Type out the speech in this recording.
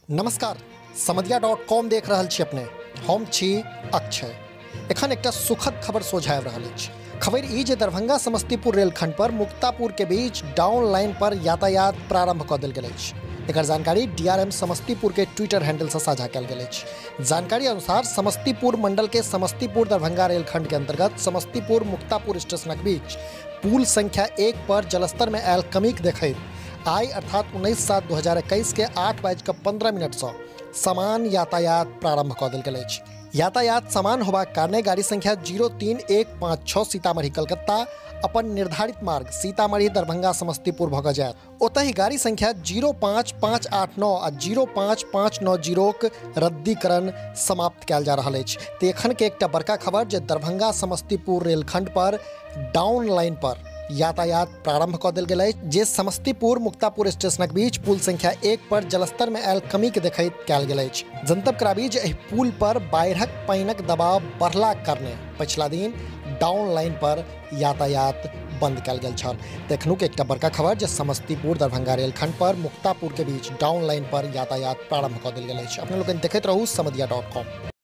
नमस्कार, समधिया.com देख रहल छी अपने। हम छी अक्षय। एखन एकटा सुखद खबर सोझा आबि रहल अछि। खबर ई जे दरभंगा समस्तीपुर रेलखंड पर मुक्तापुर के बीच डाउन लाइन पर यातायात प्रारंभ कऽ देल गेल अछि। एकर जानकारी डीआरएम समस्तीपुर के ट्विटर हैंडल से साझा कयल गेल अछि। जानकारी अनुसार समस्तीपुर मंडल के समस्तीपुर दरभंगा रेलखंड के अंतर्गत समस्तीपुर मुक्तापुर स्टेशनक बीच पुल संख्या 1 पर जलस्तर में आयल कमीक देखैत आई अर्थात 19/7/2021 के 8:15 सँ समान यातायात प्रारंभ कऽ देल गेल अछि। यातायात समान होबाक कारणे गाड़ी संख्या 03156 सीतामढ़ी कलकत्ता अपन निर्धारित मार्ग सीतामढ़ी दरभंगा समस्तीपुर भऽ कऽ जायत। ओतहि गाड़ी संख्या 05589 आ 05590 क रद्दीकरण समाप्त कयल जा रहल अछि। तऽ एखन के एकटा बड़का खबर जे दरभंगा समस्तीपुर रेलखंड पर डाउन लाइन पर यातायात प्रारंभ कऽ देल गेल अछि, जे समस्तीपुर मुक्तापुर स्टेशनक बीच पुल संख्या 1 पर जलस्तर में आयल कमी के देखैत कयल गेल अछि। जनतब कराबी जे एहि पुल पर बाढ़िक पानिक दबाव बढ़लाक कारणे पछिला दिन डाउन लाइन पर यातायात बंद कयल गेल छल। एखनुक एकटा बड़का खबर जे समस्तीपुर दरभंगा रेलखंड पर मुक्तापुर के बीच डाउन लाइन पर यातायात प्रारंभ कऽ देल गेल अछि। अपने लोकनि देखैत रहू समधिया.com।